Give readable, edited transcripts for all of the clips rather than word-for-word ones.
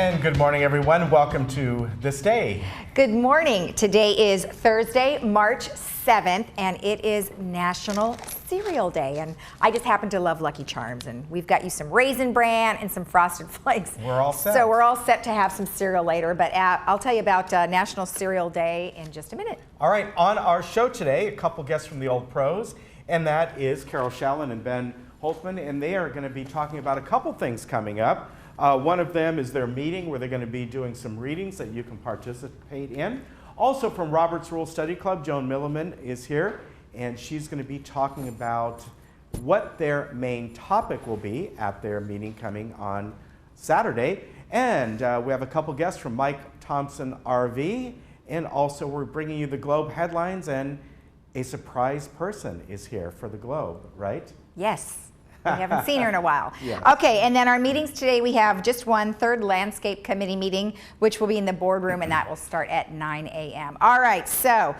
And good morning, everyone. Welcome to this day. Good morning. Today is Thursday, March 7th, and it is National Cereal Day. And I just happen to love Lucky Charms, and we've got you some Raisin Bran and some Frosted Flakes. We're all set. So we're all set to have some cereal later, but I'll tell you about National Cereal Day in just a minute. All right, on our show today, a couple guests from the Old Pros, and that is Carol Shallon and Ben Holtzman, and they are going to be talking about a couple things coming up. One of them is their meeting where they're going to be doing some readings that you can participate in. Also from Robert's Rule Study Club, Joan Milliman is here, and she's going to be talking about what their main topic will be at their meeting coming on Saturday. And we have a couple guests from Mike Thompson RV, and also we're bringing you the Globe headlines, and a surprise person is here for the Globe, right? Yes. We haven't seen her in a while. Yes. Okay, and then our meetings today, we have just one third landscape committee meeting, which will be in the boardroom, and that will start at 9 a.m. All right, so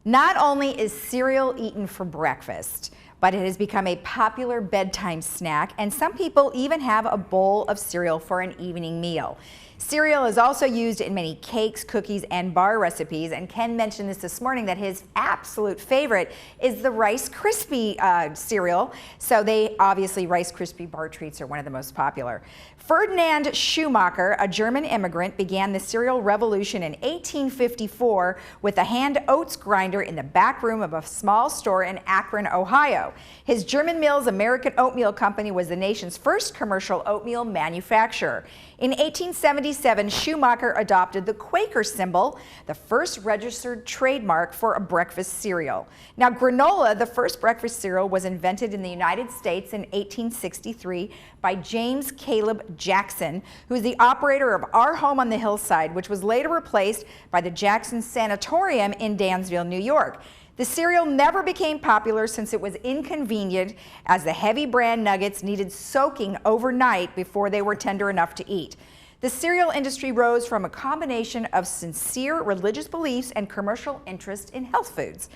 not only is cereal eaten for breakfast, but it has become a popular bedtime snack, and some people even have a bowl of cereal for an evening meal. Cereal is also used in many cakes, cookies, and bar recipes, and Ken mentioned this morning that his absolute favorite is the Rice Krispie cereal. So obviously Rice Krispie bar treats are one of the most popular. Ferdinand Schumacher, a German immigrant, began the cereal revolution in 1854 with a hand oats grinder in the back room of a small store in Akron, Ohio. His German Mills American Oatmeal Company was the nation's first commercial oatmeal manufacturer. In 1877, Schumacher adopted the Quaker symbol, the first registered trademark for a breakfast cereal. Now, granola, the first breakfast cereal, was invented in the United States in 1863 by James Caleb Jackson, who is the operator of Our Home on the Hillside, which was later replaced by the Jackson Sanatorium in Dansville, New York. The cereal never became popular since it was inconvenient, as the heavy bran nuggets needed soaking overnight before they were tender enough to eat. The cereal industry rose from a combination of sincere religious beliefs and commercial interest in health foods.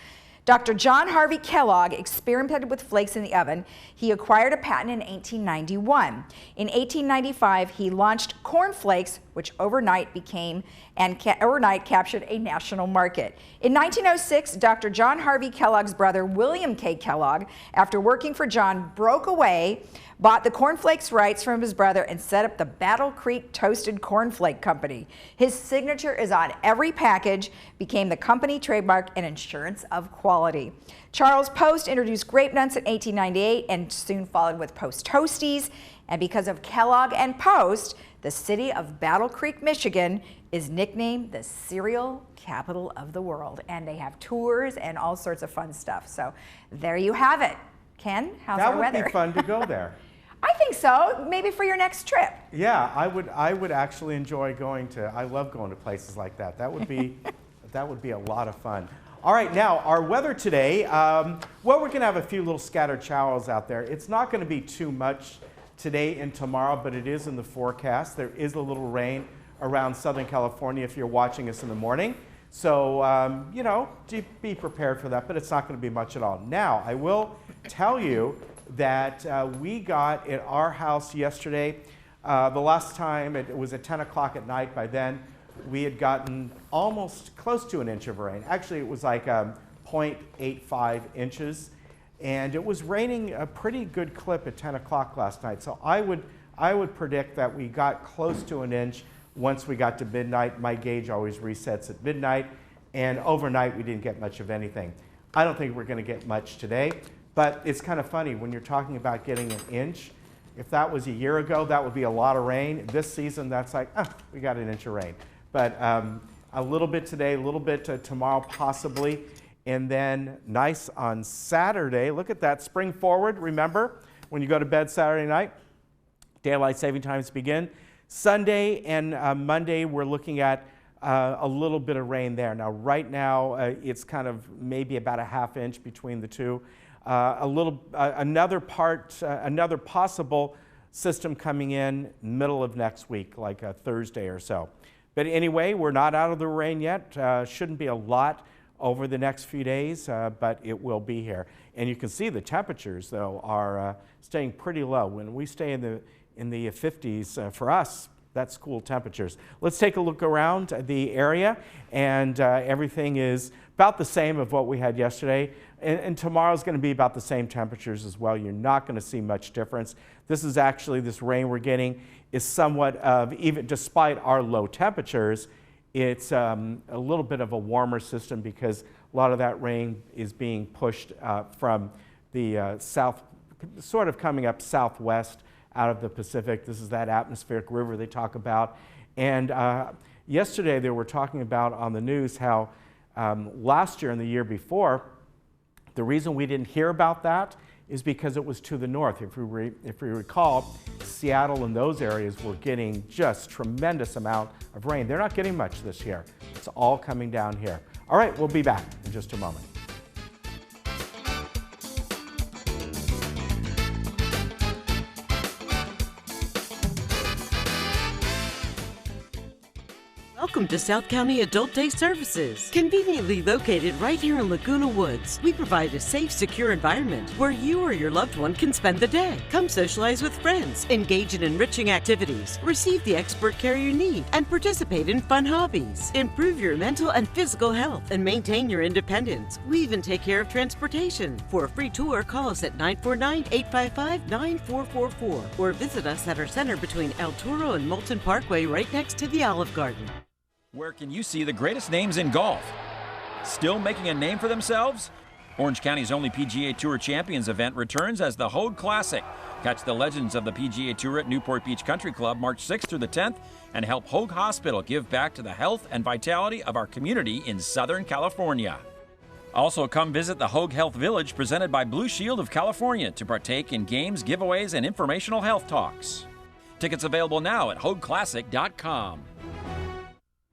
Dr. John Harvey Kellogg experimented with flakes in the oven. He acquired a patent in 1891. In 1895, he launched Corn Flakes, which overnight captured a national market. In 1906, Dr. John Harvey Kellogg's brother, William K. Kellogg, after working for John, broke away, bought the Corn Flakes rights from his brother, and set up the Battle Creek Toasted Corn Flake Company. His signature is on every package, became the company trademark and insurance of quality. Charles Post introduced Grape Nuts in 1898 and soon followed with Post Toasties. And because of Kellogg and Post, the city of Battle Creek, Michigan is nicknamed the cereal capital of the world. And they have tours and all sorts of fun stuff. So there you have it. Ken, how's our weather? That would be fun to go there. I think so. Maybe for your next trip. Yeah, I would actually enjoy going to. I love going to places like that. That would be a lot of fun. All right, now our weather today. Well, we're going to have a few little scattered showers out there. It's not going to be too much today and tomorrow, but it is in the forecast. There is a little rain around Southern California if you're watching us in the morning. So you know, be prepared for that. But it's not going to be much at all. Now, I will tell you that we got at our house yesterday, the last time it was at 10 o'clock at night. By then we had gotten almost close to an inch of rain. Actually, it was like 0.85 inches, and it was raining a pretty good clip at 10 o'clock last night. So I would predict that we got close to an inch once we got to midnight. My gauge always resets at midnight, and overnight we didn't get much of anything. I don't think we're going to get much today. But it's kind of funny when you're talking about getting an inch. If that was a year ago, that would be a lot of rain. This season, that's like, we got an inch of rain. But a little bit today, a little bit tomorrow possibly. And then nice on Saturday. Look at that, spring forward. Remember, when you go to bed Saturday night, daylight saving times begin. Sunday and Monday, we're looking at a little bit of rain there. Now, right now, it's kind of maybe about a half inch between the two. Another possible system coming in middle of next week, like a Thursday or so. But anyway, we're not out of the rain yet. Shouldn't be a lot over the next few days, but it will be here. And you can see the temperatures, though, are staying pretty low. When we stay in the 50s, for us, that's cool temperatures. Let's take a look around the area, and everything is about the same of what we had yesterday. And tomorrow's going to be about the same temperatures as well. You're not going to see much difference. This is actually, this rain we're getting is somewhat of, even despite our low temperatures, it's a little bit of a warmer system because a lot of that rain is being pushed from the south, sort of coming up southwest out of the Pacific. This is that atmospheric river they talk about. And yesterday they were talking about on the news how last year and the year before, the reason we didn't hear about that is because it was to the north. If we recall, Seattle and those areas were getting just tremendous amount of rain. They're not getting much this year. It's all coming down here. All right, we'll be back in just a moment. Welcome to South County Adult Day Services. Conveniently located right here in Laguna Woods, we provide a safe, secure environment where you or your loved one can spend the day. Come socialize with friends, engage in enriching activities, receive the expert care you need, and participate in fun hobbies. Improve your mental and physical health and maintain your independence. We even take care of transportation. For a free tour, call us at 949-855-9444 or visit us at our center between El Toro and Moulton Parkway right next to the Olive Garden. Where can you see the greatest names in golf? Still making a name for themselves? Orange County's only PGA Tour Champions event returns as the Hogue Classic. Catch the legends of the PGA Tour at Newport Beach Country Club March 6th through the 10th and help Hogue Hospital give back to the health and vitality of our community in Southern California. Also, come visit the Hogue Health Village presented by Blue Shield of California to partake in games, giveaways, and informational health talks. Tickets available now at HogueClassic.com.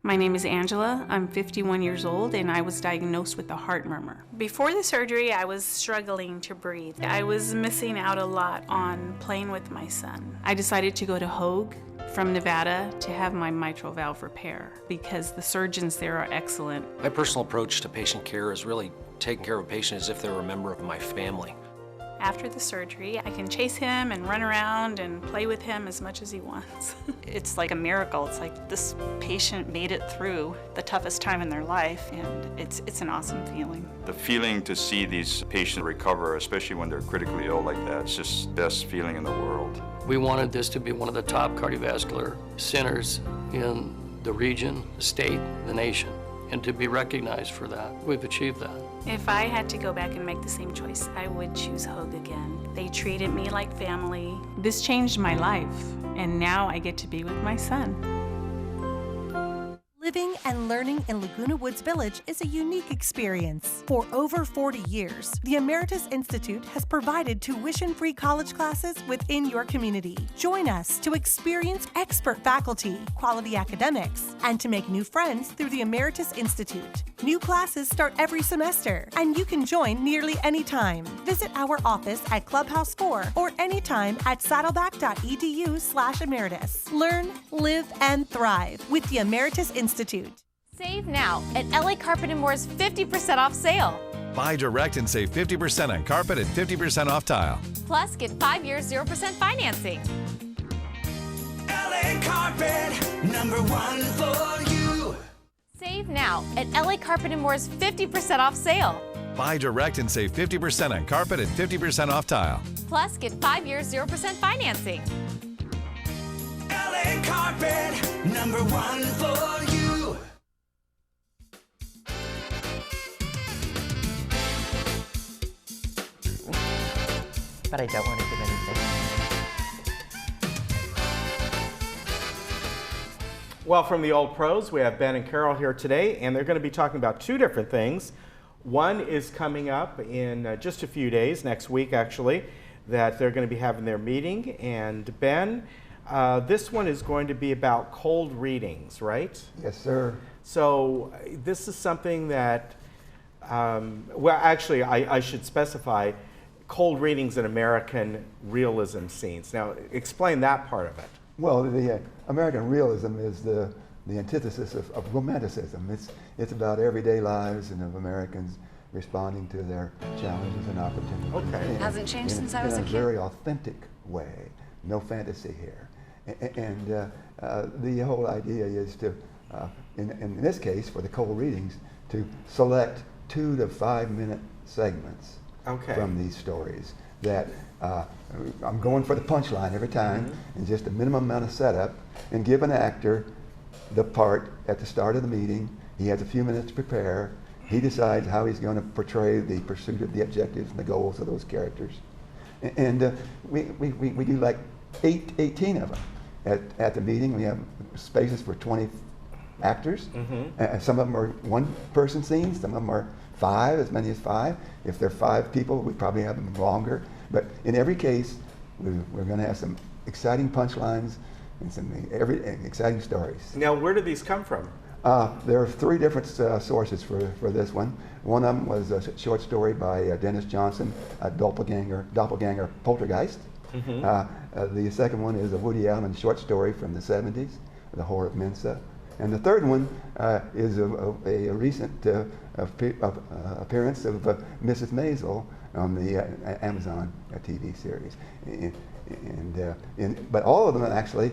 My name is Angela. I'm 51 years old and I was diagnosed with a heart murmur. Before the surgery, I was struggling to breathe. I was missing out a lot on playing with my son. I decided to go to Hogue from Nevada to have my mitral valve repair because the surgeons there are excellent. My personal approach to patient care is really taking care of a patient as if they were a member of my family. After the surgery, I can chase him and run around and play with him as much as he wants. It's like a miracle. It's like this patient made it through the toughest time in their life, and it's an awesome feeling. The feeling to see these patients recover, especially when they're critically ill like that, it's just the best feeling in the world. We wanted this to be one of the top cardiovascular centers in the region, the state, the nation, and to be recognized for that. We've achieved that. If I had to go back and make the same choice, I would choose Hogue again. They treated me like family. This changed my life, and now I get to be with my son. Living and learning in Laguna Woods Village is a unique experience. For over 40 years, the Emeritus Institute has provided tuition-free college classes within your community. Join us to experience expert faculty, quality academics, and to make new friends through the Emeritus Institute. New classes start every semester, and you can join nearly any time. Visit our office at Clubhouse 4 or anytime at saddleback.edu/emeritus. Learn, live, and thrive with the Emeritus Institute. Save now at LA Carpet & More's 50% off sale. Buy direct and save 50% on carpet and 50% off tile. Plus, get 5 years 0% financing. LA Carpet, #1 for you. Save now at LA Carpet & More's 50% off sale. Buy direct and save 50% on carpet and 50% off tile. Plus, get 5 years 0% financing. LA Carpet, #1 for you. But I don't want to give anything. Well, from the Old Pros, we have Ben and Carol here today, and they're going to be talking about two different things. One is coming up in just a few days, next week actually, that they're going to be having their meeting. And Ben, this one is going to be about cold readings, right? Yes, sir. So this is something that, well, actually, I should specify, cold readings in American realism scenes. Now, explain that part of it. Well, the American realism is the antithesis of romanticism. It's about everyday lives and of Americans responding to their challenges and opportunities. Okay. And, Hasn't changed since I was a kid. In a very authentic way. No fantasy here. And the whole idea is to, in this case, for the cold readings, to select 2 to 5 minute segments from these stories that I'm going for the punchline every time, and just a minimum amount of setup, and give an actor the part at the start of the meeting. He has a few minutes to prepare. He decides how he's going to portray the pursuit of the objectives and the goals of those characters. And we do like 18 of them at the meeting. We have spaces for 20 actors. Some of them are one-person scenes. Some of them are 5, as many as 5. If they're 5 people, we probably have them longer. But in every case, we're going to have some exciting punchlines and some exciting stories. Now, where do these come from? There are 3 different sources for this one. One of them was a short story by Dennis Johnson, Doppelganger Poltergeist. The second one is a Woody Allen short story from the 70s, The Horror of Mensa. And the third one is a recent appearance of Mrs. Maisel on the Amazon TV series. But all of them actually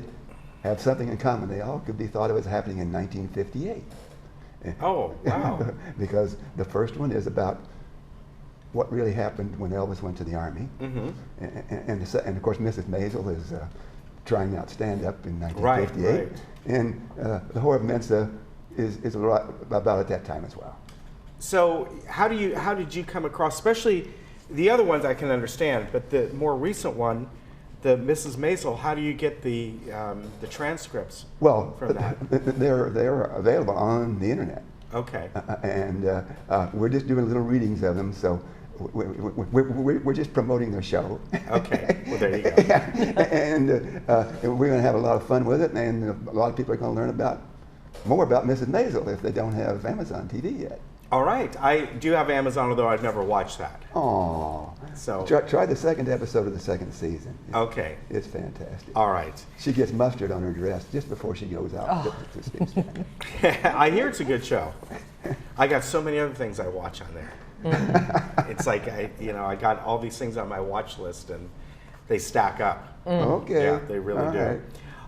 have something in common. They all could be thought of as happening in 1958. Oh, wow. Because the first one is about what really happened when Elvis went to the Army. And of course, Mrs. Maisel is trying out stand-up in 1958. Right. And The Horror of Mensa is about at that time as well. So how did you come across, especially the other ones I can understand, but the more recent one, the Mrs. Maisel, how do you get the transcripts from that? They're available on the internet. Okay. And we're just doing little readings of them, so we're just promoting their show. Okay, well there you go. And we're going to have a lot of fun with it, and a lot of people are going to learn more about Mrs. Maisel if they don't have Amazon TV yet. All right, I do have Amazon, although I've never watched that. Oh, so try the second episode of the second season. Okay, it's fantastic. All right, she gets mustard on her dress just before she goes out. I hear it's a good show. I got so many other things I watch on there. It's like I got all these things on my watch list, and they stack up. Okay, yeah, they really do. Right.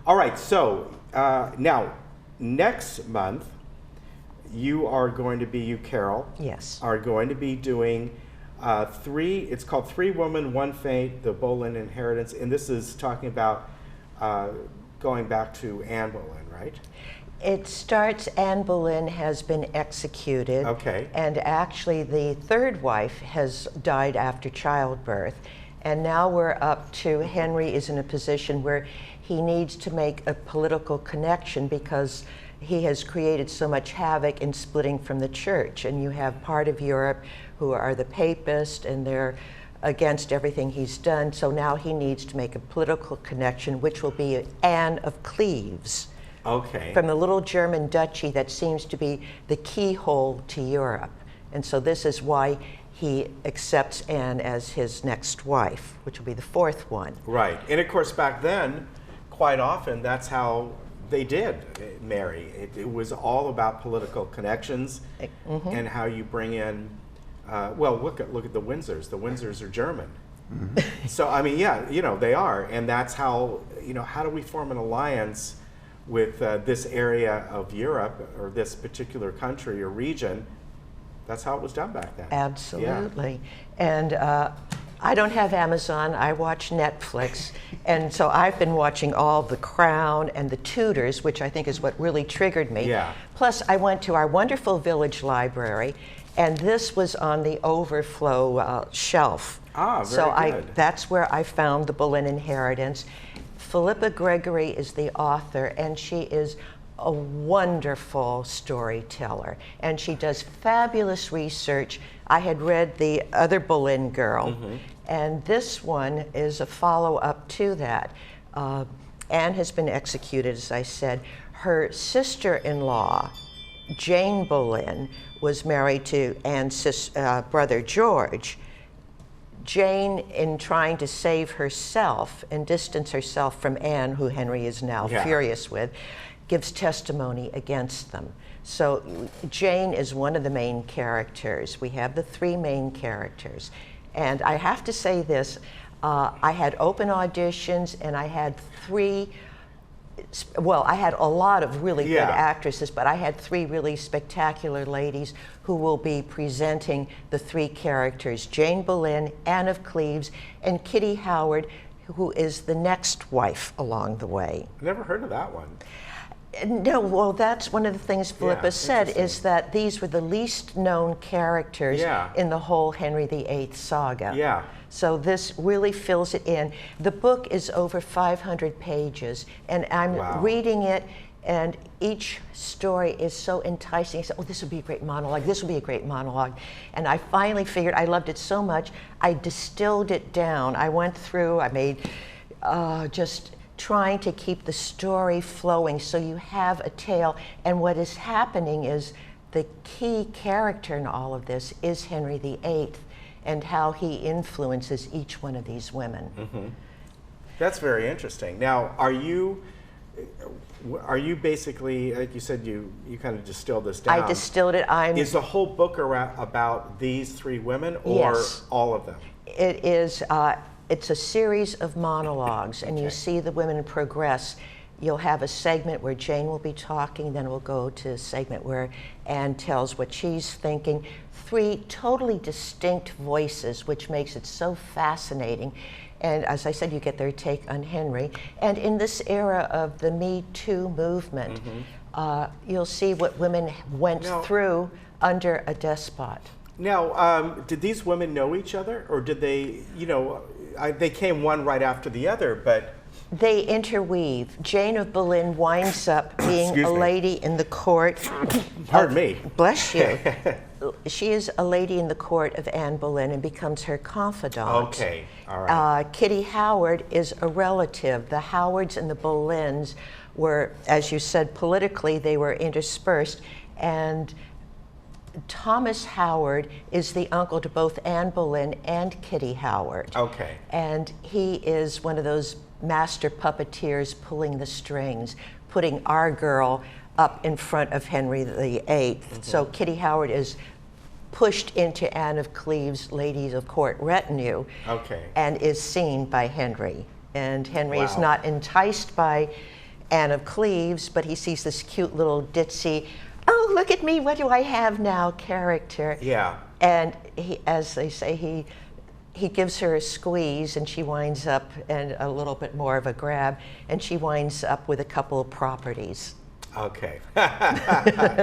All right, so now next month. You are going to be, Carol, yes, are going to be doing 3, it's called 3 Women, 1 Fate, the Boleyn Inheritance, and this is talking about going back to Anne Boleyn, right? It starts, Anne Boleyn has been executed. Okay. And actually the 3rd wife has died after childbirth. And now we're up to Henry is in a position where he needs to make a political connection because he has created so much havoc in splitting from the church. And you have part of Europe who are the papists, and they're against everything he's done. So now he needs to make a political connection, which will be Anne of Cleves. Okay. From the little German duchy that seems to be the keyhole to Europe. And so this is why he accepts Anne as his next wife, which will be the 4th one. Right. And of course, back then, quite often, that's how they did marry. It was all about political connections and how you bring in, well, look at the Windsors. The Windsors are German. So, I mean, yeah, they are. And that's how, how do we form an alliance with this area of Europe or this particular country or region? That's how it was done back then. Absolutely. Yeah. And I don't have Amazon, I watch Netflix, and so I've been watching all The Crown and The Tudors, which I think is what really triggered me. Yeah. Plus, I went to our wonderful village library, and this was on the overflow shelf. Ah, very good. That's where I found the Boleyn Inheritance. Philippa Gregory is the author, and she is a wonderful storyteller, and she does fabulous research. I had read The Other Boleyn Girl, and this one is a follow-up to that. Anne has been executed, as I said. Her sister-in-law, Jane Boleyn, was married to Anne's brother George. Jane, in trying to save herself and distance herself from Anne, who Henry is now furious with, gives testimony against them. So Jane is one of the main characters. We have the 3 main characters. And I have to say this, I had open auditions and I had 3 well, I had a lot of really Yeah. good actresses, but I had 3 really spectacular ladies who will be presenting the 3 characters, Jane Boleyn, Anne of Cleves, and Kitty Howard, who is the next wife along the way. Never heard of that one. No, well, that's one of the things Philippa said, is that these were the least known characters in the whole Henry VIII saga. Yeah. So this really fills it in. The book is over 500 pages, and I'm reading it, and each story is so enticing. I said, oh, this would be a great monologue. This would be a great monologue. And I finally figured, I loved it so much, I distilled it down. I went through, I made just trying to keep the story flowing so you have a tale. And what is happening is the key character in all of this is Henry VIII and how he influences each one of these women. Mm-hmm. That's very interesting. Now, are you basically, like you said, you kind of distilled this down? I distilled it. Is the whole book about these 3 women, or all of them? It is. It's a series of monologues, and you see the women progress. You'll have a segment where Jane will be talking, then we'll go to a segment where Anne tells what she's thinking. 3 totally distinct voices, which makes it so fascinating. And as I said, you get their take on Henry. And in this era of the Me Too movement, you'll see what women went through under a despot. Now, did these women know each other, or did they, they came one right after the other, but... They interweave. Jane of Boleyn winds up being a lady in the court. Pardon me. Bless you. She is a lady in the court of Anne Boleyn and becomes her confidant. Okay, all right. Kitty Howard is a relative. The Howards and the Boleyns were, as you said, politically, they were interspersed. And Thomas Howard is the uncle to both Anne Boleyn and Kitty Howard. Okay. And he is one of those master puppeteers pulling the strings, putting our girl up in front of Henry VIII. So Kitty Howard is pushed into Anne of Cleves' ladies of court retinue and is seen by Henry. And Henry is not enticed by Anne of Cleves, but he sees this cute little ditzy, oh, look at me, what do I have now character. Yeah. And he, as they say, he gives her a squeeze and she winds up, and a little bit more of a grab, and she winds up with a couple of properties. Okay.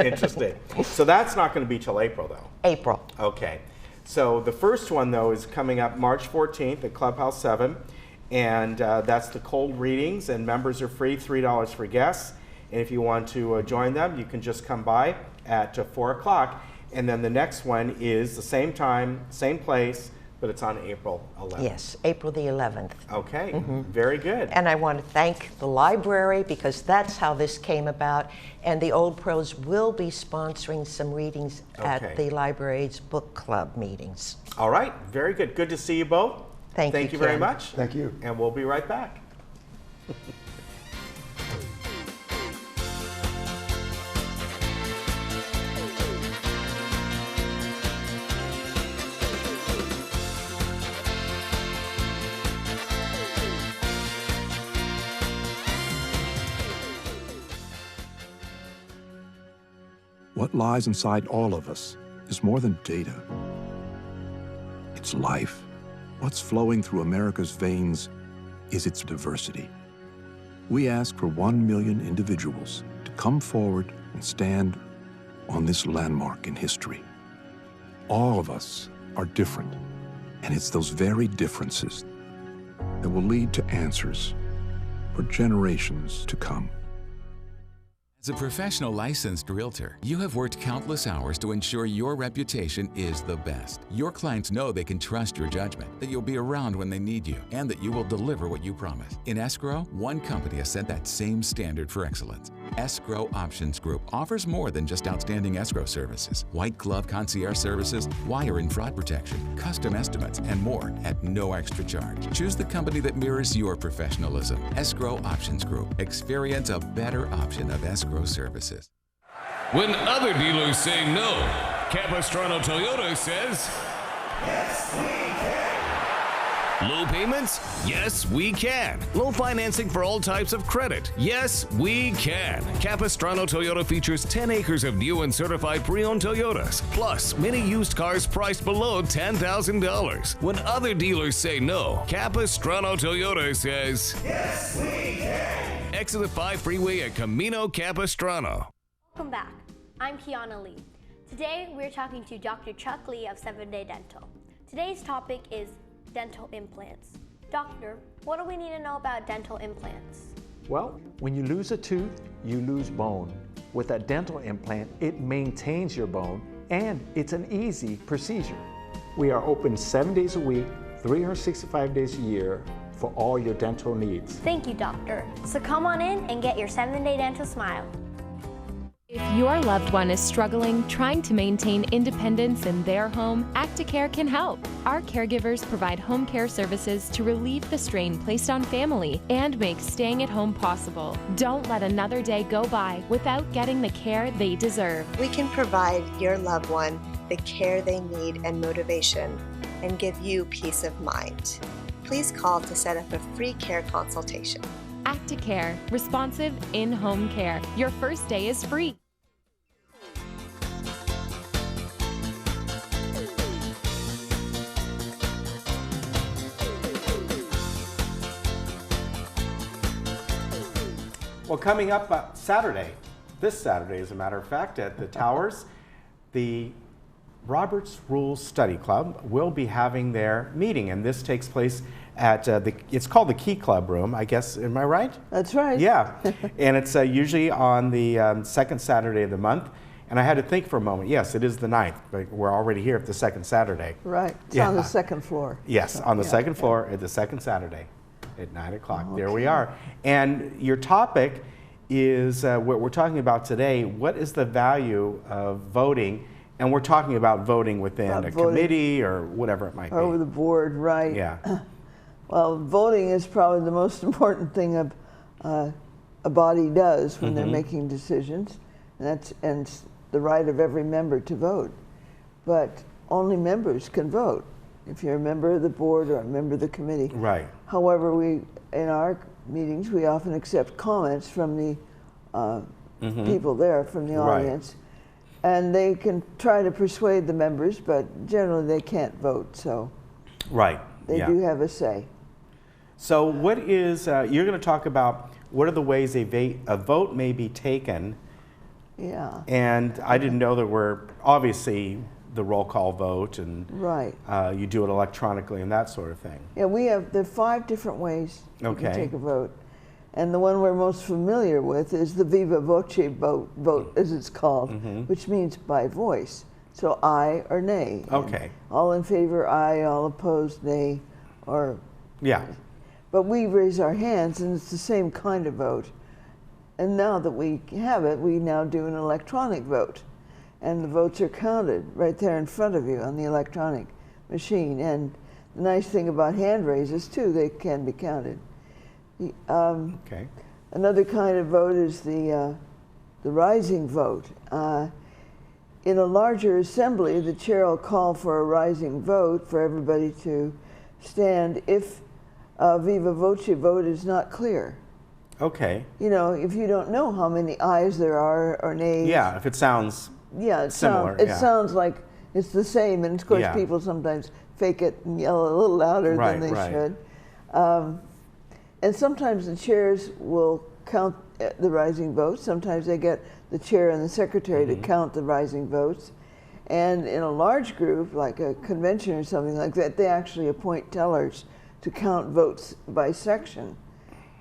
Interesting. So that's not going to be till April, though? April. Okay. So the first one, though, is coming up March 14th at Clubhouse 7, and that's the cold readings, and members are free, $3 for guests. And if you want to join them, you can just come by at 4 o'clock. And then the next one is the same time, same place, but it's on April 11th. Yes, April the 11th. Okay, very good. And I want to thank the library, because that's how this came about. And the Old Pros will be sponsoring some readings at the library's book club meetings. All right, very good. Good to see you both. Thank you very Ken. much. Thank you. And we'll be right back. What lies inside all of us is more than data. It's life. What's flowing through America's veins is its diversity. We ask for 1 million individuals to come forward and stand on this landmark in history. All of us are different, and it's those very differences that will lead to answers for generations to come. As a professional licensed realtor, you have worked countless hours to ensure your reputation is the best. Your clients know they can trust your judgment, that you'll be around when they need you, and that you will deliver what you promise. In escrow, one company has set that same standard for excellence. Escrow Options Group offers more than just outstanding escrow services. White glove concierge services, wire and fraud protection, custom estimates, and more at no extra charge. Choose the company that mirrors your professionalism. Escrow Options Group. Experience a better option of escrow services. When other dealers say no, Capistrano Toyota says, yes, we can. Low payments? Yes, we can. Low financing for all types of credit? Yes, we can. Capistrano Toyota features 10 acres of new and certified pre-owned Toyotas, plus many used cars priced below $10,000. When other dealers say no, Capistrano Toyota says, Yes, we can. Exit 5 freeway at Camino Capistrano. Welcome back. I'm Kiana Lee. Today we're talking to Dr. Chuck Lee of 7 Day Dental. Today's topic is dental implants. Doctor, what do we need to know about dental implants? Well, when you lose a tooth, you lose bone. With a dental implant, it maintains your bone and it's an easy procedure. We are open 7 days a week, 365 days a year for all your dental needs. Thank you, doctor. So come on in and get your 7 Day Dental smile. If your loved one is struggling, trying to maintain independence in their home, Acticare can help. Our caregivers provide home care services to relieve the strain placed on family and make staying at home possible. Don't let another day go by without getting the care they deserve. We can provide your loved one the care they need and motivation and give you peace of mind. Please call to set up a free care consultation. Acticare, responsive in-home care. Your first day is free. Well, coming up Saturday, this Saturday as a matter of fact, at the Towers, the Roberts Rules Study Club will be having their meeting, and this takes place at it's called the Key Club Room, I guess. Am I right? That's right. Yeah, and it's usually on the second Saturday of the month. And I had to think for a moment. Yes, it is the 9th, but we're already here at the second Saturday. Right. It's on the second floor. Yes, So, on the yeah, second floor at the second Saturday at 9 o'clock. There we are. And your topic is what we're talking about today. What is the value of voting? And we're talking about voting within a committee or whatever it might be. Over the board, right. Yeah. Well, voting is probably the most important thing a body does when they're making decisions. And it's the right of every member to vote. But only members can vote. If you're a member of the board or a member of the committee. Right. However, in our meetings, we often accept comments from the people there, from the audience. And they can try to persuade the members, but generally they can't vote, so they do have a say. So what is, you're going to talk about what are the ways a vote may be taken. Yeah. And I didn't know there were, obviously, the roll call vote, and you do it electronically and that sort of thing. Yeah, there are 5 different ways you can take a vote. And the one we're most familiar with is the viva voce vote as it's called, which means by voice. So aye or nay. Okay. And all in favor, aye, all opposed, nay, or... Yeah. But we raise our hands, and it's the same kind of vote. And now that we have it, we now do an electronic vote. And the votes are counted right there in front of you on the electronic machine. And the nice thing about hand raises, too, they can be counted. Another kind of vote is the rising vote. In a larger assembly, the chair will call for a rising vote for everybody to stand if a viva voce vote is not clear. Okay. You know, if you don't know how many ayes there are or nays. Yeah, if it sounds similar. It sounds like it's the same, and of course people sometimes fake it and yell a little louder than they should. And sometimes the chairs will count the rising votes. Sometimes they get the chair and the secretary to count the rising votes. And in a large group, like a convention or something like that, they actually appoint tellers to count votes by section.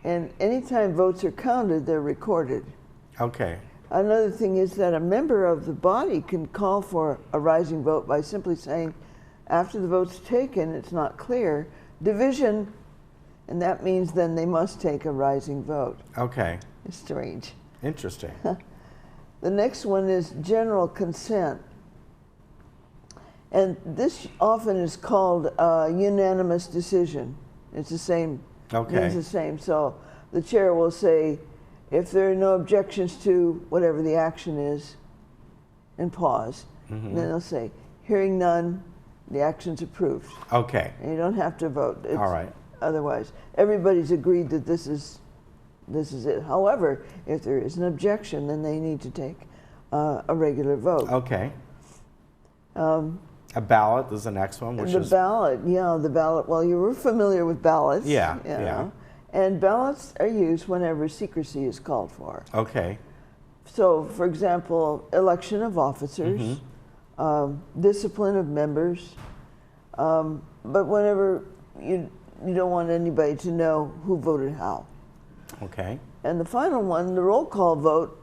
And anytime votes are counted, they're recorded. Okay. Another thing is that a member of the body can call for a rising vote by simply saying, after the vote's taken, it's not clear, division, and that means then they must take a rising vote. Okay. It's strange. Interesting. The next one is general consent. And this often is called a unanimous decision. It's the same. Okay. Means the same. So the chair will say, if there are no objections to whatever the action is, and pause. And then they'll say, hearing none, the action's approved. Okay. And you don't have to vote. It's, all right. Otherwise, everybody's agreed that this is it. However, if there is an objection, then they need to take a regular vote. Okay. A ballot is the next one, which is... Ballot, yeah, the ballot. Well, you were familiar with ballots. Yeah, you yeah. know. And ballots are used whenever secrecy is called for. Okay. So, for example, election of officers, discipline of members, but whenever you don't want anybody to know who voted how. Okay. And the final one, the roll call vote,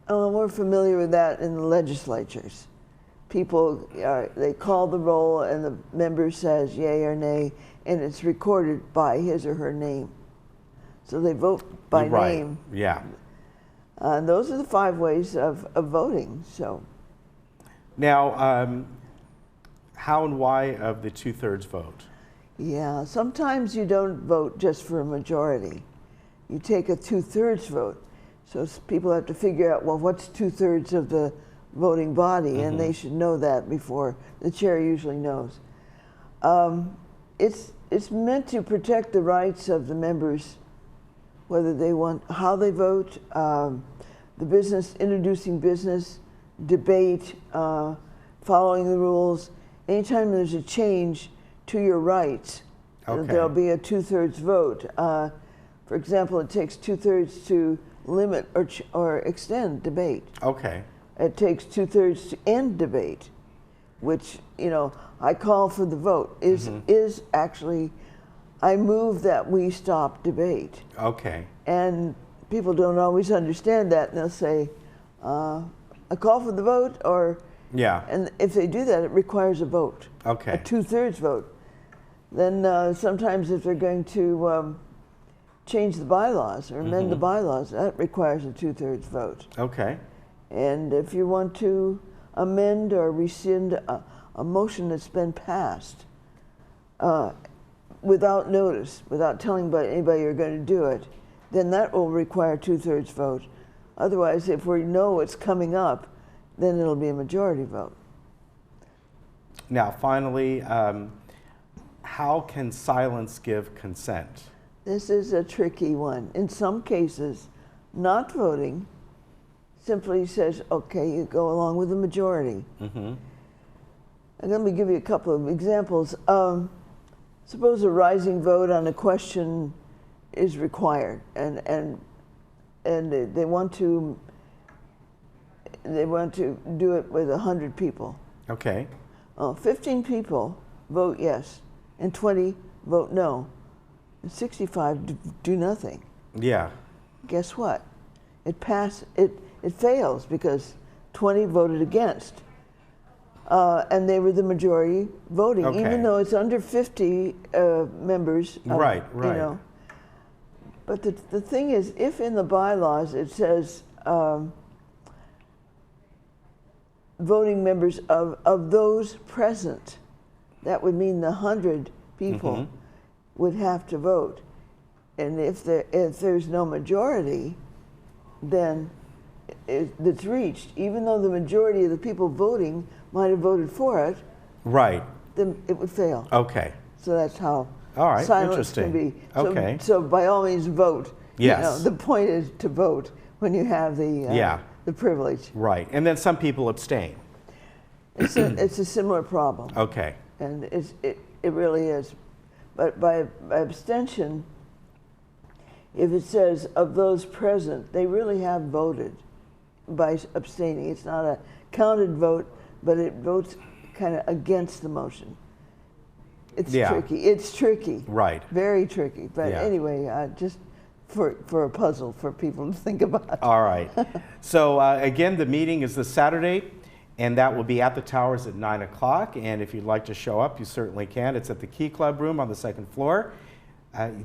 we're familiar with that in the legislatures. People, they call the roll and the member says yay or nay, and it's recorded by his or her name. So they vote by name. Yeah. And those are the 5 ways of voting. So. Now, how and why of the 2/3 vote? Yeah, sometimes you don't vote just for a majority. You take a 2/3 vote. So people have to figure out, well, what's 2/3 of the voting body, and they should know that before. The chair usually knows. It's meant to protect the rights of the members, whether they want, how they vote, the business, introducing business, debate, following the rules. Anytime there's a change to your rights, there'll be a 2/3 vote. For example, it takes 2/3 to limit or extend debate. Okay. It takes 2/3 to end debate, which, you know, I call for the vote, is actually, I move that we stop debate. Okay. And people don't always understand that, and they'll say, a call for the vote, or, and if they do that, it requires a vote. Okay. A 2/3 vote. Then sometimes if they're going to change the bylaws or amend the bylaws, that requires a 2/3 vote. Okay. And if you want to amend or rescind a motion that's been passed without notice, without telling anybody you're going to do it, then that will require 2/3 vote. Otherwise, if we know it's coming up, then it'll be a majority vote. Now, finally, how can silence give consent? This is a tricky one. In some cases, not voting simply says, okay, you go along with the majority. And let me give you a couple of examples. Suppose a rising vote on a question is required, and they want to do it with 100 people. Okay. 15 people vote yes, and 20 vote no, and 65 do nothing. Yeah. Guess what? It fails because 20 voted against, and they were the majority voting, even though it's under 50 members. Right. You know. But the thing is, if in the bylaws it says voting members of those present, that would mean the 100 people would have to vote. And if there's no majority, then that's reached, even though the majority of the people voting might have voted for it, then it would fail. Okay. So that's how silence can be. Okay. So by all means, vote. Yes. You know, the point is to vote when you have the privilege. Right. And then some people abstain. It's a similar problem. Okay. And it really is. But by abstention, if it says of those present, they really have voted by abstaining. It's not a counted vote, but it votes kind of against the motion. It's tricky. It's tricky. Right. Very tricky. But anyway, just for a puzzle for people to think about. All right. So again, the meeting is this Saturday, and that will be at the Towers at 9 o'clock. And if you'd like to show up, you certainly can. It's at the Key Club room on the 2nd floor.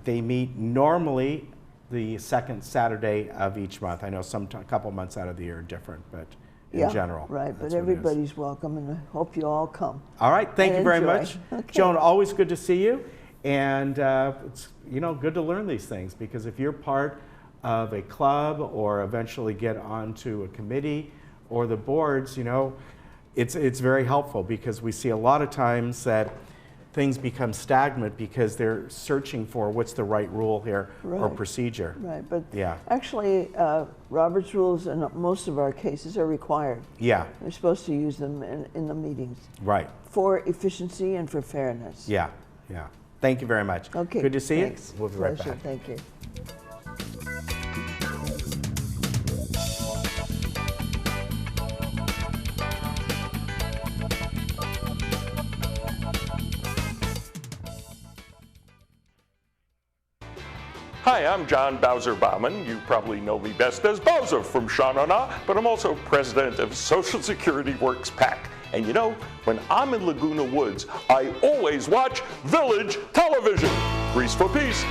They meet normally the 2nd Saturday of each month. I know a couple months out of the year are different, but in general. Right, but everybody's welcome, and I hope you all come. All right, thank you very much. Okay. Joan, always good to see you. And it's good to learn these things, because if you're part of a club or eventually get onto a committee or the boards, it's very helpful because we see a lot of times that things become stagnant because they're searching for what's the right rule here or procedure. Right, but yeah. actually Robert's rules in most of our cases are required. Yeah. We're supposed to use them in the meetings. Right. For efficiency and for fairness. Yeah, yeah. Thank you very much. Okay. Good to see you. We'll be right Pleasure. back. Thank you. Hi, I'm John Bowser Bauman. You probably know me best as Bowser from Sha Na Na, but I'm also president of Social Security Works PAC. And you know, when I'm in Laguna Woods, I always watch Village Television. Grease for peace.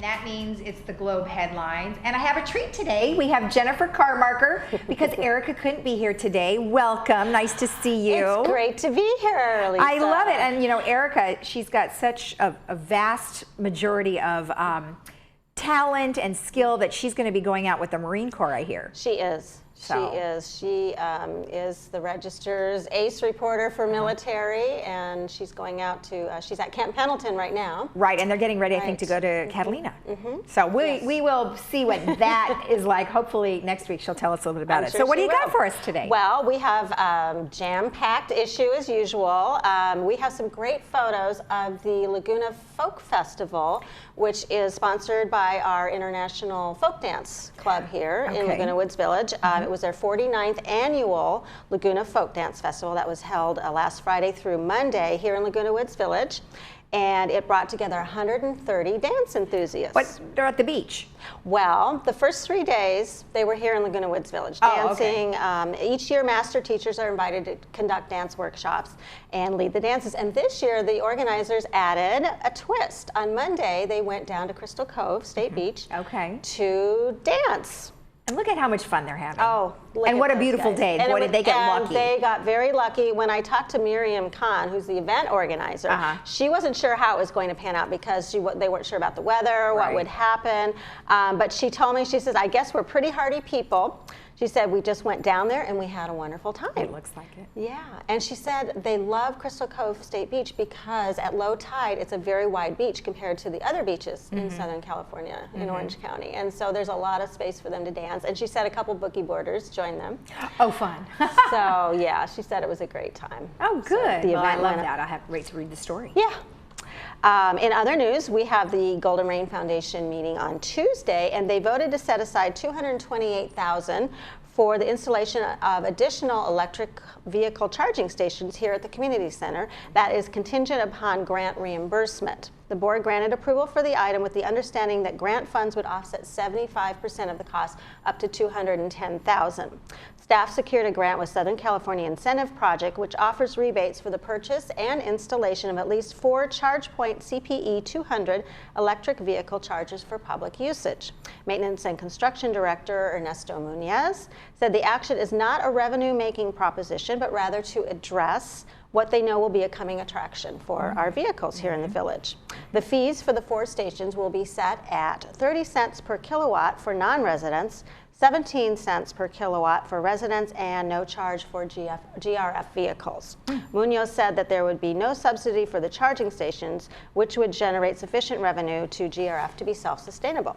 That means it's the Globe headlines. And I have a treat today. We have Jennifer Carmarker because Erica couldn't be here today. Welcome. Nice to see you. It's great to be here, Lisa. I love it. And you know, Erica, she's got such a vast majority of talent and skill that she's going to be going out with the Marine Corps, I hear. She is. She is the Register's ace reporter for military, and she's going out to, she's at Camp Pendleton right now. Right, and they're getting ready, I think, to go to Catalina. So we will see what that is like. Hopefully next week she'll tell us a little bit about it. Sure, so what do you got will. for us today? Well, we have jam-packed issue as usual. We have some great photos of the Laguna Folk Festival, which is sponsored by our International Folk Dance Club here in Laguna Woods Village. It was their 49th annual Laguna Folk Dance Festival that was held last Friday through Monday here in Laguna Woods Village. And it brought together 130 dance enthusiasts. But they're at the beach. Well, the first 3 days, they were here in Laguna Woods Village dancing. Each year, master teachers are invited to conduct dance workshops and lead the dances. And this year, the organizers added a twist. On Monday, they went down to Crystal Cove State Beach to dance. And look at how much fun they're having. Oh, and what a beautiful day. Boy, did they get lucky. They got very lucky. When I talked to Miriam Khan, who's the event organizer, she wasn't sure how it was going to pan out because they weren't sure about the weather, what would happen. But she told me, she says, I guess we're pretty hardy people. She said, we just went down there and we had a wonderful time. It looks like it. Yeah, and she said they love Crystal Cove State Beach because at low tide, it's a very wide beach compared to the other beaches in Southern California, in Orange County. And so there's a lot of space for them to dance. And she said a couple boogie boarders joined them. Oh, fun. So yeah, she said it was a great time. Oh, good. So well, I love that. I'll have to wait to read the story. Yeah. In other news, we have the Golden Rain Foundation meeting on Tuesday, and they voted to set aside $228,000 for the installation of additional electric vehicle charging stations here at the community center. That is contingent upon grant reimbursement. The board granted approval for the item with the understanding that grant funds would offset 75% of the cost, up to $210,000. Staff secured a grant with Southern California Incentive Project, which offers rebates for the purchase and installation of at least 4 ChargePoint CPE 200 electric vehicle chargers for public usage. Maintenance and Construction Director Ernesto Muñez said the action is not a revenue-making proposition, but rather to address what they know will be a coming attraction for our vehicles here in the village. The fees for the 4 stations will be set at 30 cents per kilowatt for non-residents, 17 cents per kilowatt for residents, and no charge for GRF vehicles. Munoz said that there would be no subsidy for the charging stations, which would generate sufficient revenue to GRF to be self-sustainable.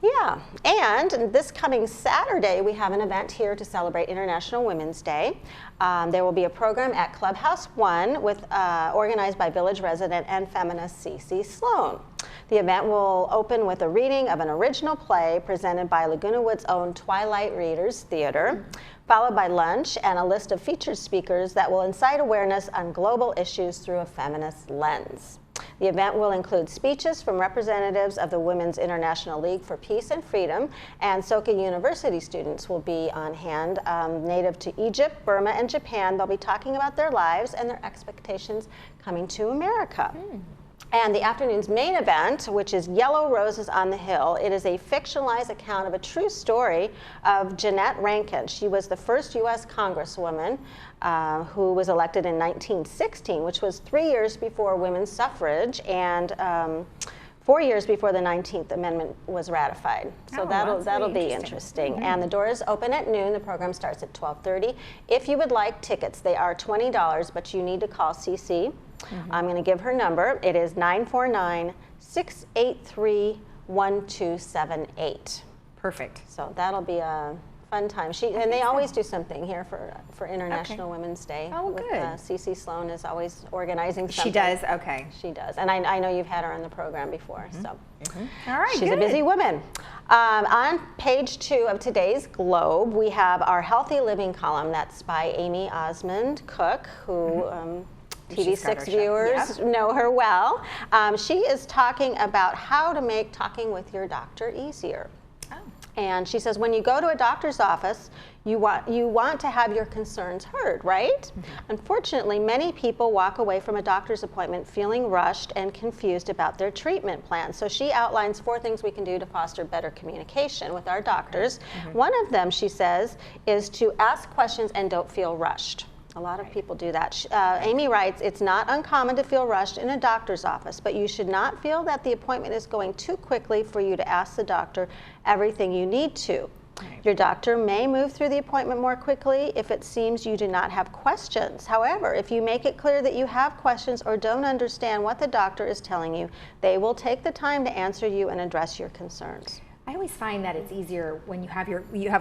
Yeah, and this coming Saturday, we have an event here to celebrate International Women's Day. There will be a program at Clubhouse 1 with, organized by village resident and feminist CeCe Sloan. The event will open with a reading of an original play presented by Laguna Woods' own Twilight Readers Theater, followed by lunch and a list of featured speakers that will incite awareness on global issues through a feminist lens. The event will include speeches from representatives of the Women's International League for Peace and Freedom, and Soka University students will be on hand, native to Egypt, Burma, and Japan. They'll be talking about their lives and their expectations coming to America. And the afternoon's main event, which is Yellow Roses on the Hill, it is a fictionalized account of a true story of Jeannette Rankin. She was the first U.S. Congresswoman who was elected in 1916, which was 3 years before women's suffrage and 4 years before the 19th Amendment was ratified. So that'll be interesting. Mm-hmm. And the doors open at noon. The program starts at 12:30. If you would like tickets, they are $20, but you need to call CC. I'm going to give her number. It is 949-683-1278. Perfect. So that'll be a fun time. And they always do something here for International Women's Day. Oh, with, good. CC Sloan is always organizing something. She does? Okay. She does. And I know you've had her on the program before. So All right, she's a busy woman. On page 2 of today's Globe, we have our Healthy Living column. That's by Amy Osmond Cook, who TV6 viewers know her well. She is talking about how to make talking with your doctor easier. And she says, when you go to a doctor's office, you want to have your concerns heard, right? Unfortunately, many people walk away from a doctor's appointment feeling rushed and confused about their treatment plan. So she outlines 4 things we can do to foster better communication with our doctors. One of them, she says, is to ask questions and don't feel rushed. A lot of people do that. Amy writes, it's not uncommon to feel rushed in a doctor's office, but you should not feel that the appointment is going too quickly for you to ask the doctor everything you need to. Your doctor may move through the appointment more quickly if it seems you do not have questions. However, if you make it clear that you have questions or don't understand what the doctor is telling you, they will take the time to answer you and address your concerns. I always find that it's easier when you have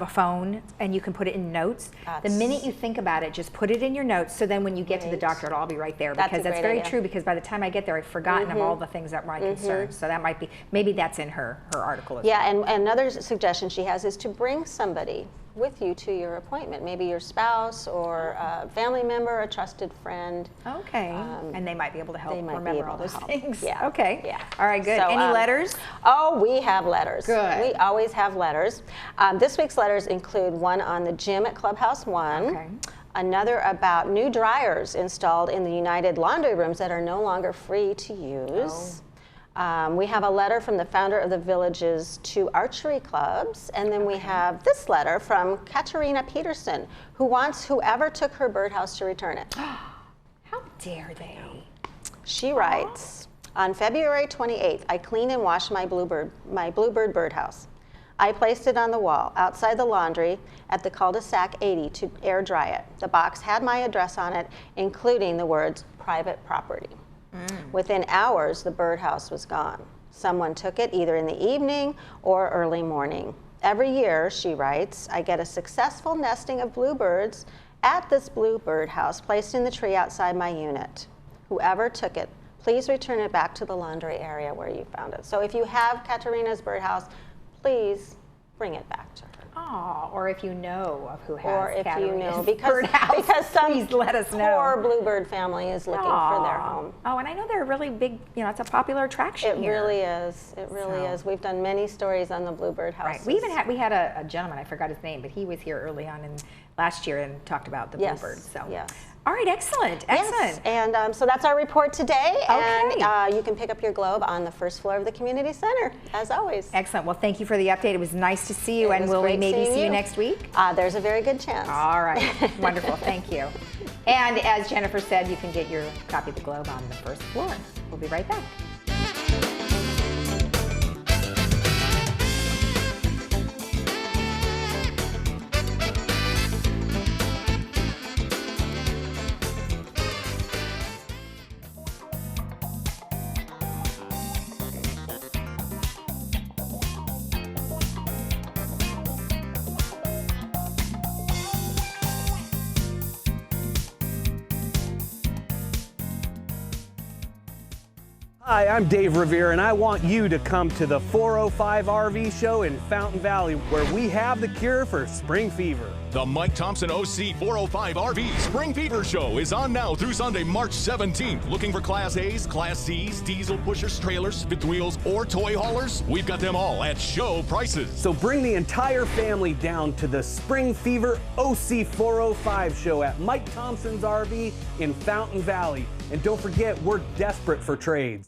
a phone and you can put it in notes. The minute you think about it, just put it in your notes. So then when you get to the doctor, it'll all be right there. Because that's very true. Because by the time I get there, I've forgotten of all the things that were my concerns. So that might be, maybe that's in her article as well. Yeah, and another suggestion she has is to bring somebody with you to your appointment. Maybe your spouse or a family member, a trusted friend. Okay. And they might be able to help remember all those things. Yeah. Okay. Yeah. All right, good. So, Any letters? Oh, we have letters. Good. We always have letters. This week's letters include one on the gym at Clubhouse One. Okay. Another about new dryers installed in the United laundry rooms that are no longer free to use. We have a letter from the founder of the Village's 2 archery clubs, and then we have this letter from Katerina Peterson, who wants whoever took her birdhouse to return it. How dare they? She writes, on February 28th, I cleaned and washed my bluebird birdhouse. I placed it on the wall outside the laundry at the cul-de-sac 80 to air dry it. The box had my address on it, including the words private property. Within hours, the birdhouse was gone. Someone took it either in the evening or early morning. Every year, she writes, I get a successful nesting of bluebirds at this bluebird house placed in the tree outside my unit. Whoever took it, please return it back to the laundry area where you found it. So if you have Katerina's birdhouse, please bring it back to her. Oh, or if you know of who has or if you know, birdhouse, because some please let us know. Poor bluebird family is looking for their home. Oh, and I know they're a really big, it's a popular attraction It here. really is. It really is. We've done many stories on the bluebird houses. Right. We had a gentleman, I forgot his name, but he was here early on last year and talked about the bluebirds. So. Yes. All right, excellent. Yes. And so that's our report today. Okay. And you can pick up your Globe on the first floor of the community center, as always. Excellent. Well, thank you for the update. It was nice to see you. And will we maybe see you next week? There's a very good chance. All right. Wonderful. Thank you. And as Jennifer said, you can get your copy of the Globe on the first floor. We'll be right back. Hi, I'm Dave Revere, and I want you to come to the 405 RV Show in Fountain Valley, where we have the cure for spring fever. The Mike Thompson OC 405 RV Spring Fever Show is on now through Sunday, March 17th. Looking for Class A's, Class C's, diesel pushers, trailers, fifth wheels, or toy haulers? We've got them all at show prices. So bring the entire family down to the Spring Fever OC 405 Show at Mike Thompson's RV in Fountain Valley. And don't forget, we're desperate for trades.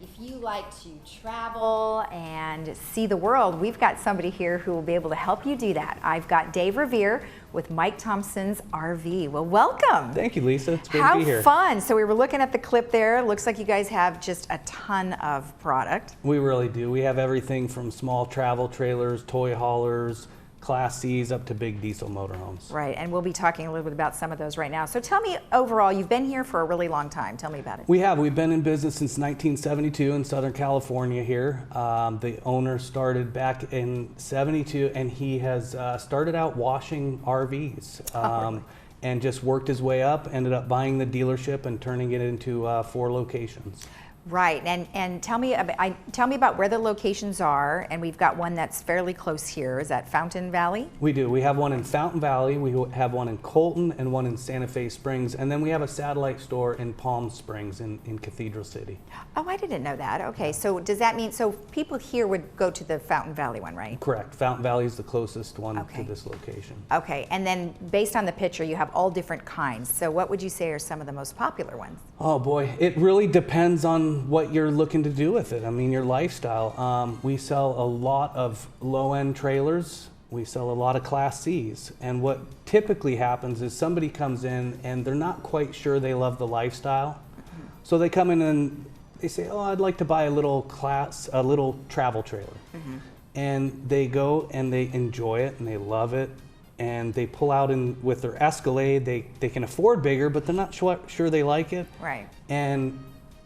if you like to travel and see the world, we've got somebody here who will be able to help you do that. I've got Dave Revere with Mike Thompson's RV. Well, welcome. Thank you, Lisa. It's great to be here. How fun. So we were looking at the clip there. Looks like you guys have just a ton of product. We really do. We have everything from small travel trailers, toy haulers, Class C's up to big diesel motorhomes. Right, and we'll be talking a little bit about some of those right now. So tell me, overall, you've been here for a really long time. Tell me about it. We've been in business since 1972 in Southern California here. The owner started back in '72, and he has started out washing RVs. Really? And just worked his way up, ended up buying the dealership and turning it into 4 locations. Right, and tell me about where the locations are, and we've got one that's fairly close here. Is that Fountain Valley? We do. We have one in Fountain Valley, we have one in Colton, and one in Santa Fe Springs, and then we have a satellite store in Palm Springs in Cathedral City. Oh, I didn't know that. Okay, so does that mean, so people here would go to the Fountain Valley one, right? Correct. Fountain Valley is the closest one to this location. Okay, and then based on the picture, you have all different kinds. So what would you say are some of the most popular ones? Oh boy, it really depends on what you're looking to do with it. I mean, your lifestyle. We sell a lot of low-end trailers. We sell a lot of Class C's. And what typically happens is somebody comes in and they're not quite sure they love the lifestyle. So they come in and they say, oh, I'd like to buy a little travel trailer. And they go and they enjoy it and they love it. And they pull out with their Escalade. They can afford bigger, but they're not sure they like it. Right. And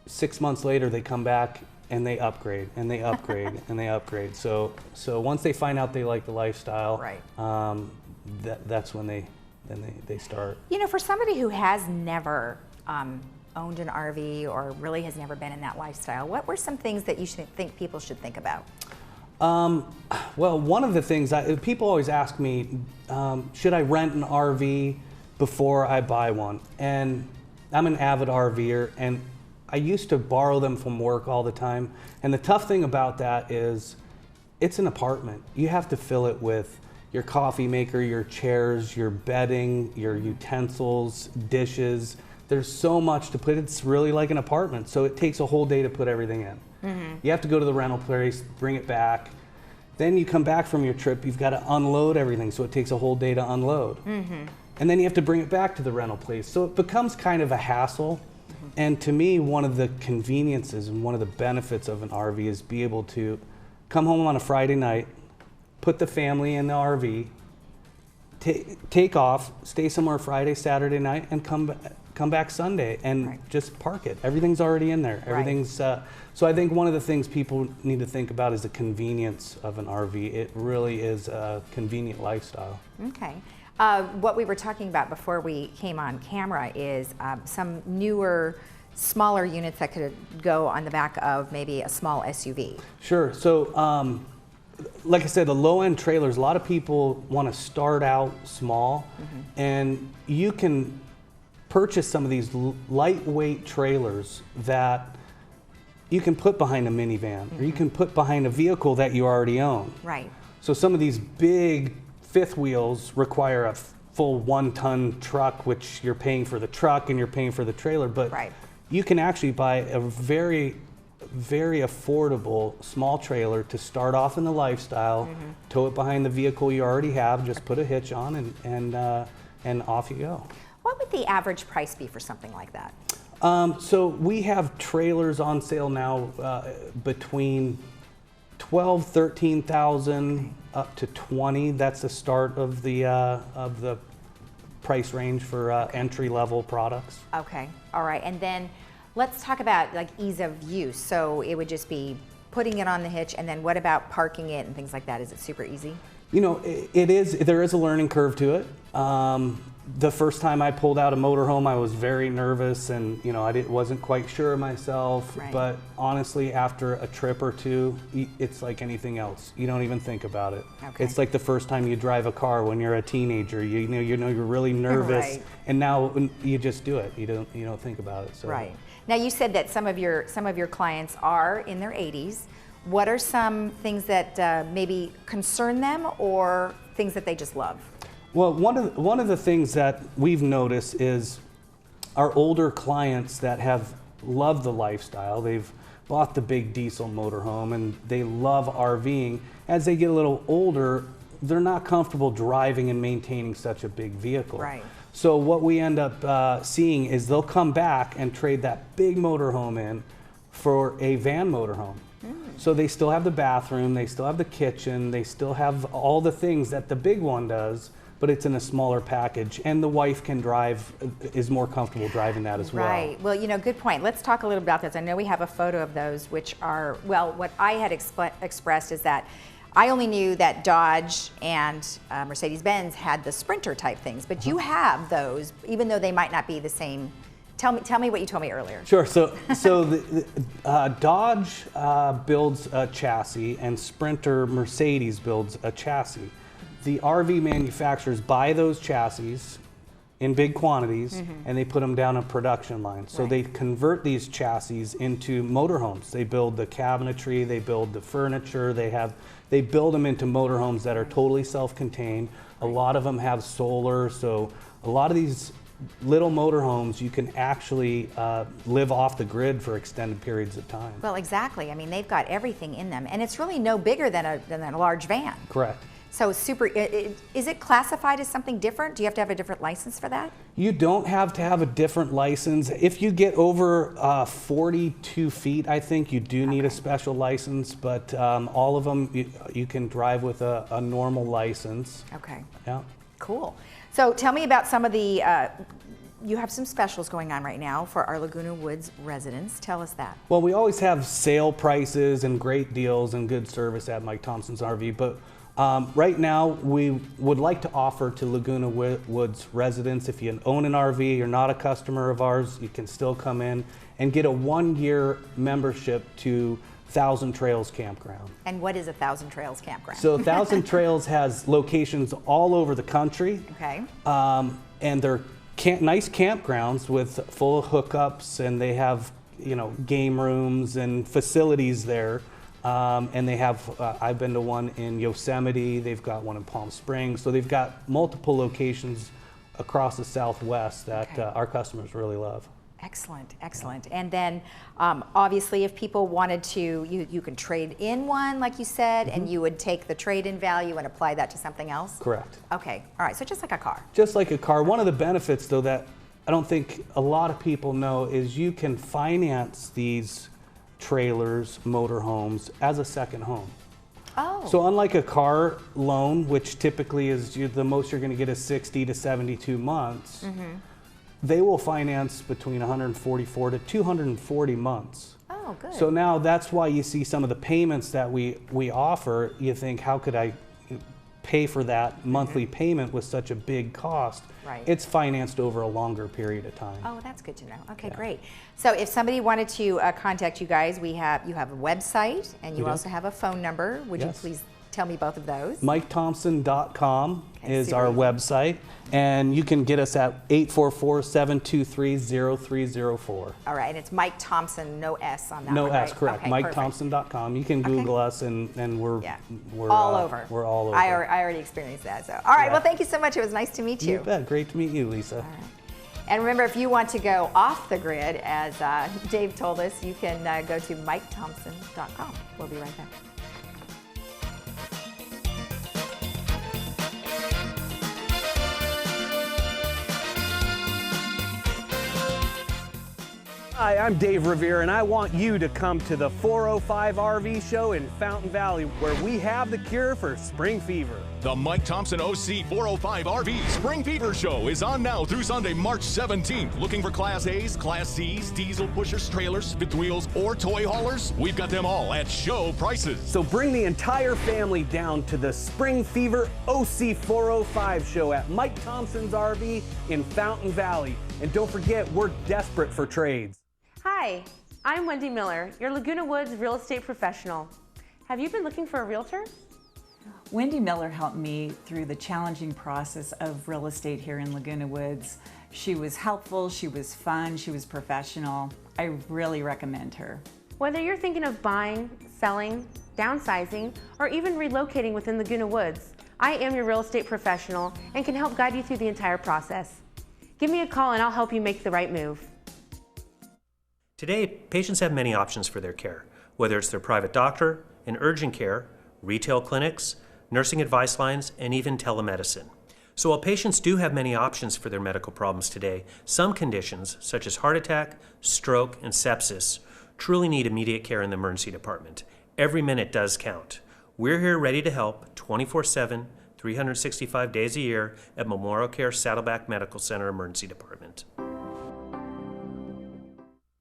6 months later, they come back and they upgrade and they upgrade and they upgrade. So once they find out they like the lifestyle, right. That's when they start. You know, for somebody who has never owned an RV or really has never been in that lifestyle, what were some things that you think people should think about? Well, one of the things people always ask me, should I rent an RV before I buy one? And I'm an avid RVer, and I used to borrow them from work all the time. And the tough thing about that is it's an apartment. You have to fill it with your coffee maker, your chairs, your bedding, your utensils, dishes. There's so much to put. It's really like an apartment. So it takes a whole day to put everything in. You have to go to the rental place, bring it back. Then you come back from your trip, you've got to unload everything. So it takes a whole day to unload. And then you have to bring it back to the rental place. So it becomes kind of a hassle. And to me, one of the conveniences and one of the benefits of an RV is be able to come home on a Friday night, put the family in the RV, take off, stay somewhere Friday, Saturday night, and come back Sunday and just park it. Everything's already in there. Everything's so I think one of the things people need to think about is the convenience of an RV. It really is a convenient lifestyle. Okay. What we were talking about before we came on camera is some newer, smaller units that could go on the back of maybe a small SUV. Sure. So, like I said, the low-end trailers, a lot of people want to start out small, and you can purchase some of these lightweight trailers that you can put behind a minivan, or you can put behind a vehicle that you already own. Right. So some of these big fifth wheels require a full 1-ton truck, which you're paying for the truck and you're paying for the trailer, but you can actually buy a very, very affordable small trailer to start off in the lifestyle, tow it behind the vehicle you already have, just put a hitch on and off you go. What would the average price be for something like that? So we have trailers on sale now between 12, 13,000 up to 20. That's the start of the price range for entry-level products. Okay, all right. And then let's talk about like ease of use. So it would just be putting it on the hitch, and then what about parking it and things like that? Is it super easy? You know, it is. There is a learning curve to it. The first time I pulled out a motorhome, I was very nervous, and you know, wasn't quite sure of myself. But honestly, after a trip or two, it's like anything else. You don't even think about it. It's like the first time you drive a car when you're a teenager. You know you're really nervous, and now you just do it. You don't think about it. So. Right. Now you said that some of your clients are in their 80s. What are some things that maybe concern them, or things that they just love? Well, one of the things that we've noticed is our older clients that have loved the lifestyle. They've bought the big diesel motorhome and they love RVing. As they get a little older, they're not comfortable driving and maintaining such a big vehicle. Right. So what we end up seeing is they'll come back and trade that big motorhome in for a van motorhome. So they still have the bathroom, they still have the kitchen, they still have all the things that the big one does, but it's in a smaller package, and the wife can drive, is more comfortable driving that as well. Right. Well, you know, good point. Let's talk a little about this. I know we have a photo of those, which are, well, what I had expressed is that I only knew that Dodge and Mercedes-Benz had the Sprinter type things, but you have those, even though they might not be the same. Tell me what you told me earlier. Sure. So Dodge builds a chassis, and Sprinter Mercedes builds a chassis. The RV manufacturers buy those chassis in big quantities, and they put them down a production line. So they convert these chassis into motorhomes. They build the cabinetry, they build the furniture, they build them into motorhomes that are totally self-contained. A lot of them have solar, so a lot of these little motorhomes, you can actually live off the grid for extended periods of time. Well, exactly. I mean, they've got everything in them, and it's really no bigger than a large van. Correct. So super, is it classified as something different? Do you have to have a different license for that? You don't have to have a different license. If you get over 42 feet, I think you do need a special license, but all of them, you can drive with a normal license. Okay. Yeah. Cool. So tell me about some of the, you have some specials going on right now for our Laguna Woods residents. Tell us that. Well, we always have sale prices and great deals and good service at Mike Thompson's RV, but right now we would like to offer to Laguna Woods residents, if you own an RV, you're not a customer of ours, you can still come in and get a 1-year membership to Thousand Trails Campground. And what is a Thousand Trails Campground? So Thousand Trails has locations all over the country. Okay. And they're nice campgrounds with full hookups, and they have, you know, game rooms and facilities there. And they have, I've been to one in Yosemite, they've got one in Palm Springs, so they've got multiple locations across the Southwest that our customers really love. Excellent, excellent. And then obviously if people wanted to, you can trade in one, like you said, and you would take the trade-in value and apply that to something else? Correct. Okay, all right, so just like a car. Just like a car. One of the benefits, though, that I don't think a lot of people know is you can finance these trailers, motorhomes, as a second home. Oh. So unlike a car loan, which typically is the most you're going to get is 60 to 72 months, they will finance between 144 to 240 months. Oh, good. So now that's why you see some of the payments that we offer, you think, how could I pay for that monthly payment with such a big cost? Right. It's financed over a longer period of time. Oh, that's good to know. Okay, great. So if somebody wanted to contact you guys, you have a website, and you also have a phone number. Would you please tell me both of those? MikeThompson.com is our website, and you can get us at 844-723-0304. All right, and it's Mike Thompson, no S on that No one, S, right? correct. Okay, MikeThompson.com. You can Google us, and we're all over. We're all over. I already experienced that. So, all right. Well, thank you so much. It was nice to meet you. You bet. Great to meet you, Lisa. All right. And remember, if you want to go off the grid, as Dave told us, you can go to MikeThompson.com. We'll be right back. Hi, I'm Dave Revere, and I want you to come to the 405 RV Show in Fountain Valley, where we have the cure for spring fever. The Mike Thompson OC 405 RV Spring Fever Show is on now through Sunday, March 17th. Looking for Class A's, Class C's, diesel pushers, trailers, fifth wheels, or toy haulers? We've got them all at show prices. So bring the entire family down to the Spring Fever OC 405 Show at Mike Thompson's RV in Fountain Valley. And don't forget, we're desperate for trades. Hi, I'm Wendy Miller, your Laguna Woods real estate professional. Have you been looking for a realtor? Wendy Miller helped me through the challenging process of real estate here in Laguna Woods. She was helpful, she was fun, she was professional. I really recommend her. Whether you're thinking of buying, selling, downsizing, or even relocating within Laguna Woods, I am your real estate professional and can help guide you through the entire process. Give me a call and I'll help you make the right move. Today, patients have many options for their care, whether it's their private doctor, in urgent care, retail clinics, nursing advice lines, and even telemedicine. So while patients do have many options for their medical problems today, some conditions, such as heart attack, stroke, and sepsis, truly need immediate care in the emergency department. Every minute does count. We're here ready to help 24/7, 365 days a year at Memorial Care Saddleback Medical Center Emergency Department.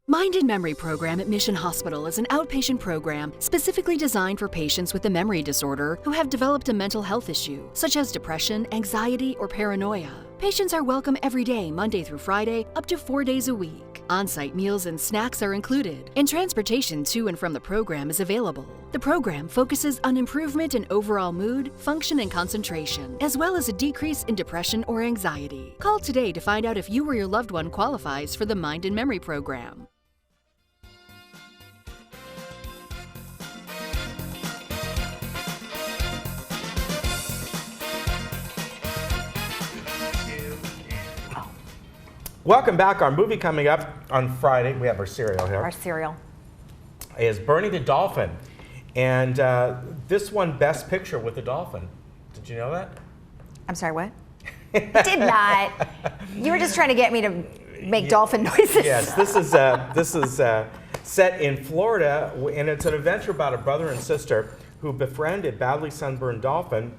Mind and Memory Program at Mission Hospital is an outpatient program specifically designed for patients with a memory disorder who have developed a mental health issue, such as depression, anxiety, or paranoia. Patients are welcome every day, Monday through Friday, up to 4 days a week. On-site meals and snacks are included, and transportation to and from the program is available. The program focuses on improvement in overall mood, function, and concentration, as well as a decrease in depression or anxiety. Call today to find out if you or your loved one qualifies for the Mind and Memory Program. Welcome back. Our movie coming up on Friday, we have our cereal here, Our cereal. is Bernie the Dolphin. And this won Best Picture with the Dolphin. Did you know that? I'm sorry, what? I did not. You were just trying to get me to make dolphin noises. Yes, this is set in Florida, and it's an adventure about a brother and sister who befriend a badly sunburned dolphin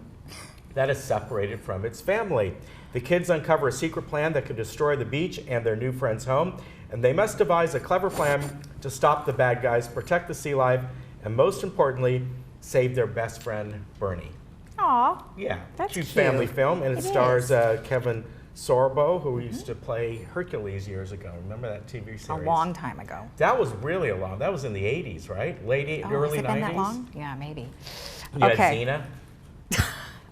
that is separated from its family. The kids uncover a secret plan that could destroy the beach and their new friend's home, and they must devise a clever plan to stop the bad guys, protect the sea life, and most importantly, save their best friend, Bernie. Aw. Yeah, that's cute cute. family film, and it It stars is. Kevin Sorbo, who used to play Hercules years ago. Remember that TV series? A long time ago. That was really a long. That was in the 80s, right? Early has it 90s. been that long? Yeah, maybe. You had Okay. Xena.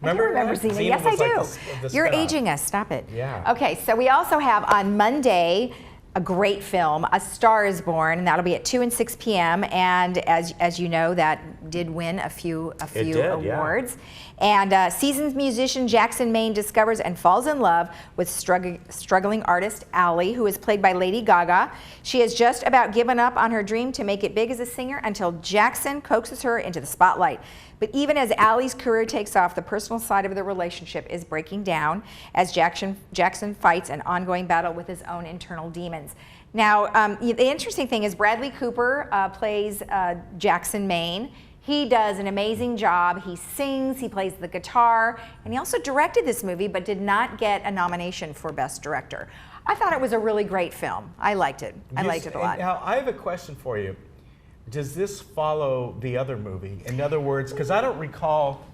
I do remember that? Xena. Yes, I was do. like the You're spin-off. aging us. Stop it. Yeah. Okay, so we also have on Monday a great film, A Star is Born, and that'll be at 2 and 6 p.m. And as you know, that did win a few did, yeah. awards. And seasoned musician Jackson Maine discovers and falls in love with struggling artist Allie, who is played by Lady Gaga. She has just about given up on her dream to make it big as a singer until Jackson coaxes her into the spotlight. But even as Allie's career takes off, the personal side of the relationship is breaking down as Jackson fights an ongoing battle with his own internal demons. Now, the interesting thing is Bradley Cooper plays Jackson Maine. He does an amazing job. He sings, he plays the guitar, and he also directed this movie but did not get a nomination for Best Director. I thought it was a really great film. I liked it. I liked it a lot. Now, I have a question for you. Does this follow the other movie? In other words, because I don't recall,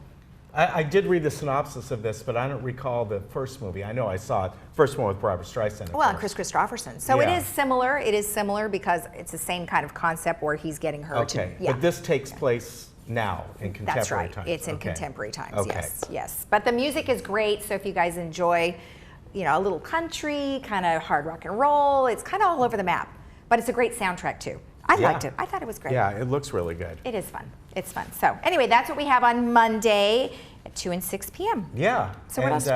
I did read the synopsis of this, but I don't recall the first movie. I know I saw it. First one with Barbara Streisand. Well, and Chris Christopherson. So Yeah. it is similar. It is similar because it's the same kind of concept where he's getting her Okay, to. Yeah. but this takes place now in contemporary That's right. times. It's in Okay. contemporary times. Okay. Yes, yes. But the music is great. So if you guys enjoy, a little country, kind of hard rock and roll, it's kind of all over the map. But it's a great soundtrack too. I liked it. I thought it was great. Yeah, it looks really good. It is fun. It's fun. So anyway, that's what we have on Monday at 2 and 6 p.m. Yeah. So what else?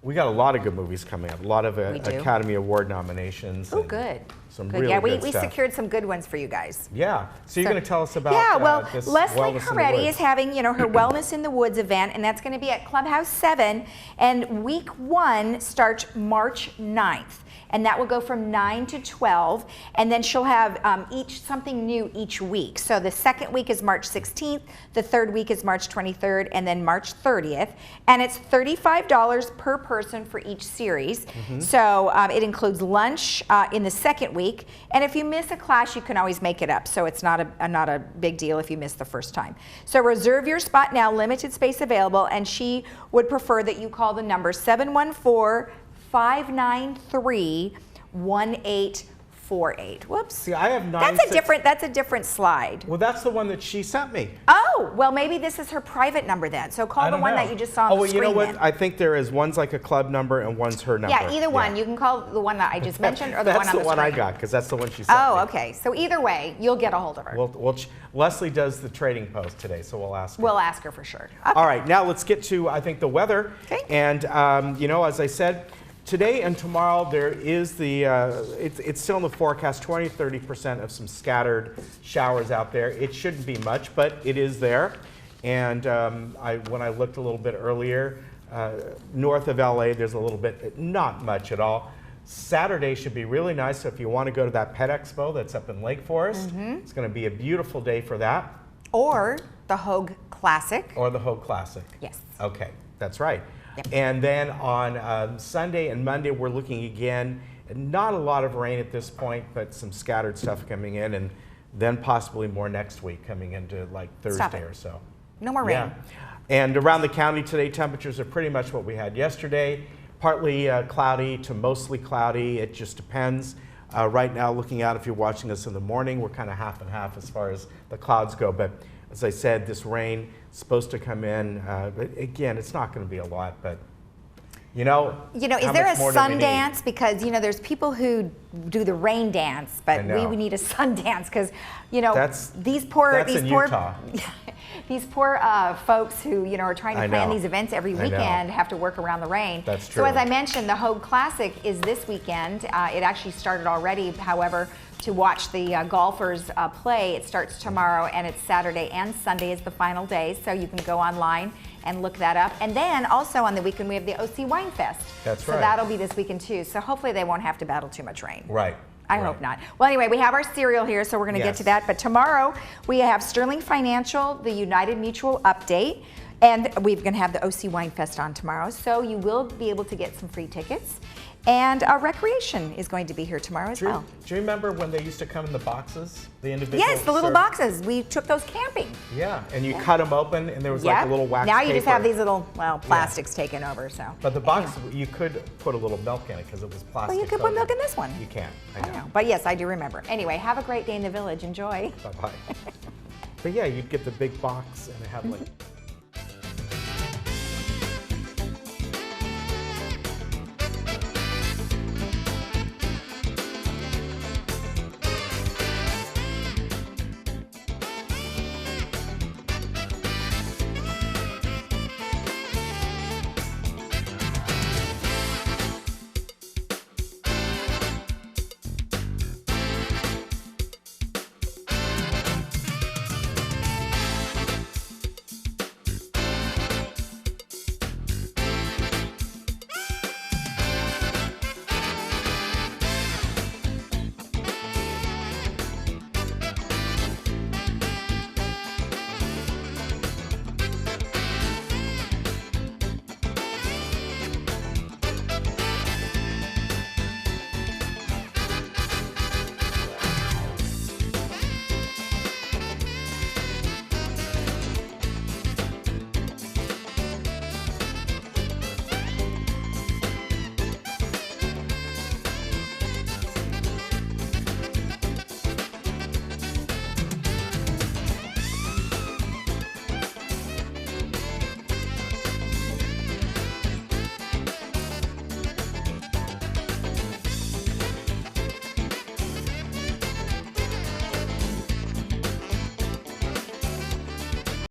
We got a lot of good movies coming up. A lot of We do. Academy Award nominations. Oh, and good. Some Good. really Yeah, good we stuff. secured some good ones for you guys. Yeah. So you're going to tell us about this Leslie Wellness in the Coretti Woods. is having, her Wellness in the Woods event, and that's going to be at Clubhouse 7, and week 1 starts March 9th. And that will go from 9 to 12, and then she'll have something new each week. So the second week is March 16th, the third week is March 23rd, and then March 30th. And it's $35 per person for each series. Mhm. So it includes lunch in the second week, and if you miss a class, you can always make it up. So it's not a big deal if you miss the first time. So reserve your spot now, limited space available, and she would prefer that you call the number 714-593-1848. Whoops. See, I have That's a different slide. Well, that's the one that she sent me. Oh, well, maybe this is her private number then. So call I the don't one know. that you just saw on Oh, the well, screen you know what? then. I think there is one's like a club number and one's her number. Yeah, either one. You can call the one that I just mentioned or the one on the That's the one I screen. got because that's the one she sent me. Oh, okay. So either way, you'll get a hold of her. Leslie does the trading post today, so we'll ask her. We'll ask her for sure. All right, now let's get to, I think, the weather. And, as I said, Today and tomorrow, there is the, it's still in the forecast, 20-30% of some scattered showers out there. It shouldn't be much, but it is there. And when I looked a little bit earlier, north of LA, there's a little bit, not much at all. Saturday should be really nice, so if you want to go to that Pet Expo that's up in Lake Forest, it's going to be a beautiful day for that. Or the Hogue Classic. Or the Hogue Classic. Yes. Okay, that's right. Yep. And then on Sunday and Monday, we're looking again, not a lot of rain at this point, but some scattered stuff coming in, and then possibly more next week coming into like Thursday or so. No more rain. And around the county today, temperatures are pretty much what we had yesterday. Partly cloudy to mostly cloudy. It just depends. Right now, looking out, if you're watching us in the morning, we're kind of half and half as far as the clouds go. But as I said, this rain is supposed to come in. But again, it's not going to be a lot, but you know, is there a sun dance? Because there's people who do the rain dance, but we need a sun dance because these poor these poor folks who are trying to plan these events every weekend have to work around the rain. That's true. So as I mentioned, the Hogue Classic is this weekend. It actually started already. However, to watch the golfers play, it starts tomorrow, and it's Saturday and Sunday is the final day. So you can go online and look that up. And then also on the weekend we have the OC Wine Fest. That's right. So that'll be this weekend too. So hopefully they won't have to battle too much rain. Right. I hope not. Well, anyway, we have our cereal here, so we're going to get to that. But tomorrow we have Sterling Financial, the United Mutual update, and we're going to have the OC Wine Fest on tomorrow. So you will be able to get some free tickets. And Recreation is going to be here tomorrow as well. Do you remember when they used to come in the boxes? The individual? Yes, the little boxes. We took those camping. Yeah, and you cut them open, and there was like a little wax Now you paper. just have these little, plastics taken over. So. But the box, you could put a little milk in it because it was plastic. Well, you could put milk in this one. You can. I know. But yes, I do remember. Anyway, have a great day in the village. Enjoy. Bye-bye. But yeah, you'd get the big box and have like